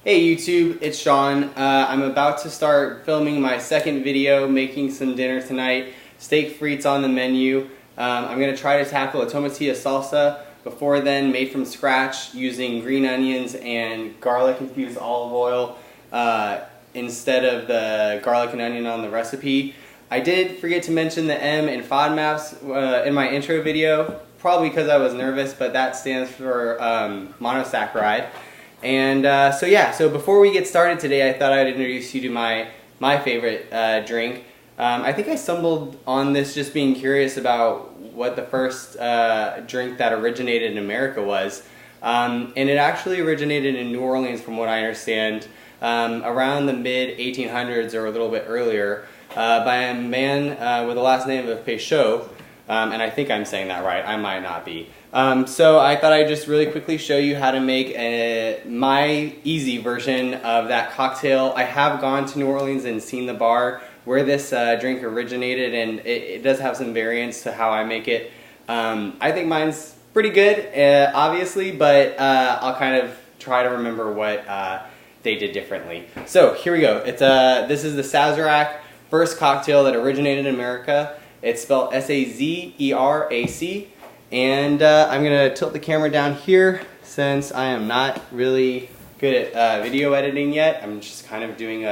Hey YouTube, it's Sean. I'm about to start filming my second video, making some dinner tonight. Steak frites on the menu. I'm going to try to tackle a tomatilla salsa. Before then, made from scratch using green onions and garlic infused olive oil instead of the garlic and onion on the recipe. I did forget to mention the M in FODMAPs in my intro video, probably because I was nervous, but that stands for monosaccharide. And so before we get started today, I thought I'd introduce you to my favorite drink. I think I stumbled on this just being curious about what the first drink that originated in America was. And it actually originated in New Orleans, from what I understand, around the mid-1800s or a little bit earlier, by a man with the last name of Peychaud. And I think I'm saying that right, I might not be. So I thought I'd just really quickly show you how to make my easy version of that cocktail. I have gone to New Orleans and seen the bar where this drink originated, and it does have some variants to how I make it. I think mine's pretty good, obviously, but I'll kind of try to remember what they did differently. So here we go. This is the Sazerac first cocktail that originated in America. It's spelled S-A-Z-E-R-A-C. And I'm going to tilt the camera down here since I am not really good at video editing yet. I'm just kind of doing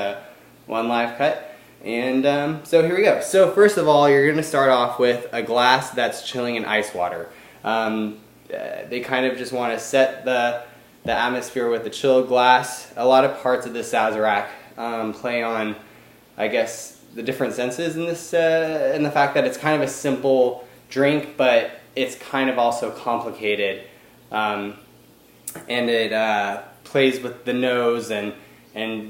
one live cut. And so here we go. So first of all, you're going to start off with a glass that's chilling in ice water. They kind of just want to set the atmosphere with the chilled glass. A lot of parts of the Sazerac play on, I guess, the different senses in this, and the fact that it's kind of a simple drink, but it's kind of also complicated, and it plays with the nose and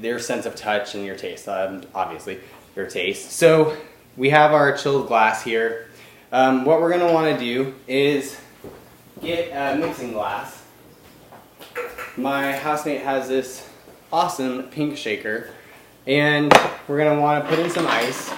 your sense of touch and your taste, obviously your taste. So we have our chilled glass here. What we're going to want to do is get a mixing glass. My housemate has this awesome pink shaker, and we're going to want to put in some ice.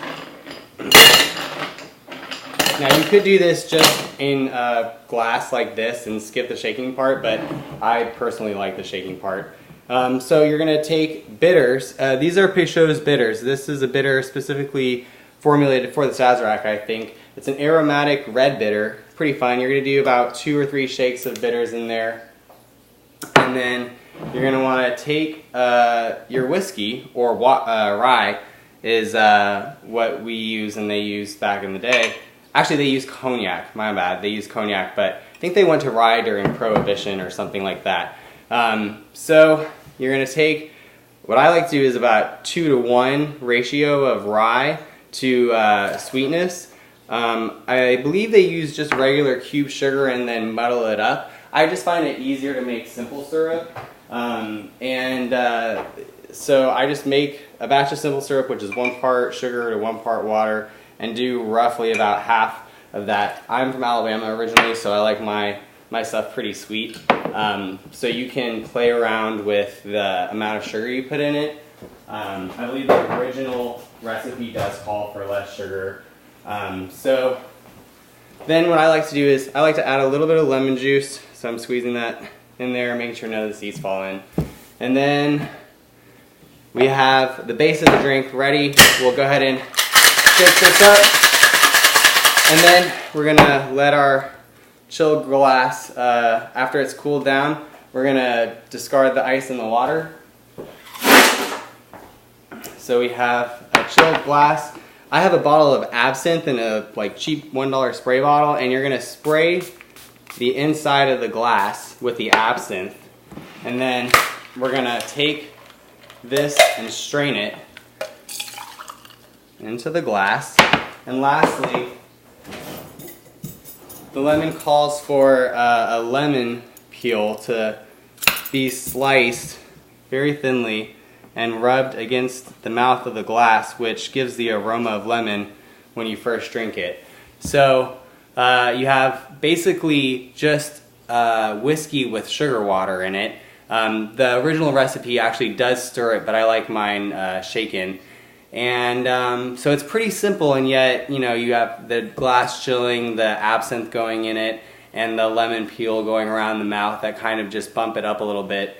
Now you could do this just in a glass like this and skip the shaking part, but I personally like the shaking part. So you're going to take bitters. These are Peychaud's bitters. This is a bitter specifically formulated for the Sazerac, I think. It's an aromatic red bitter. Pretty fine. You're going to do about 2 or 3 shakes of bitters in there. And then you're going to want to take your whiskey, or rye is what we use and they used back in the day. Actually, they use cognac. My bad. They use cognac, but I think they went to rye during Prohibition or something like that. So you're going to take, what I like to do is about 2-to-1 ratio of rye to sweetness. I believe they use just regular cube sugar and then muddle it up. I just find it easier to make simple syrup. So I just make a batch of simple syrup, which is 1 part sugar to 1 part water, and do roughly about half of that. I'm from Alabama originally, so I like my stuff pretty sweet. So you can play around with the amount of sugar you put in it. I believe the original recipe does call for less sugar. So then what I like to do is I like to add a little bit of lemon juice. So I'm squeezing that in there, making sure none of the seeds fall in. And then we have the base of the drink ready. We'll go ahead and shake this up, and then we're gonna let our chilled glass, after it's cooled down, we're gonna discard the ice and the water. So we have a chilled glass. I have a bottle of absinthe in a cheap $1 spray bottle, and you're gonna spray the inside of the glass with the absinthe, and then we're gonna take this and strain it into the glass. And lastly, the lemon calls for a lemon peel to be sliced very thinly and rubbed against the mouth of the glass, which gives the aroma of lemon when you first drink it. So you have basically just whiskey with sugar water in it. The original recipe actually does stir it, but I like mine shaken. And so it's pretty simple, and yet, you know, you have the glass chilling, the absinthe going in it, and the lemon peel going around the mouth that kind of just bump it up a little bit.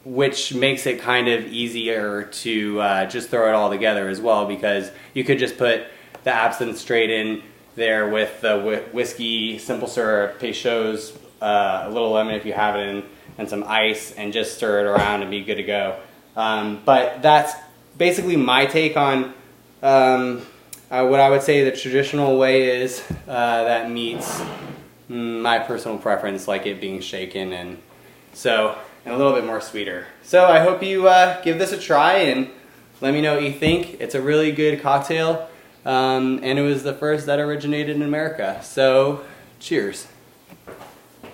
which makes it kind of easier to just throw it all together as well, because you could just put the absinthe straight in there with the whiskey, simple syrup, Peychaud's, a little lemon if you have it, and some ice, and just stir it around and be good to go. But that's basically my take on what I would say the traditional way is that meets my personal preference, like it being shaken and a little bit more sweeter. So I hope you give this a try and let me know what you think. It's a really good cocktail, and it was the first that originated in America. So cheers.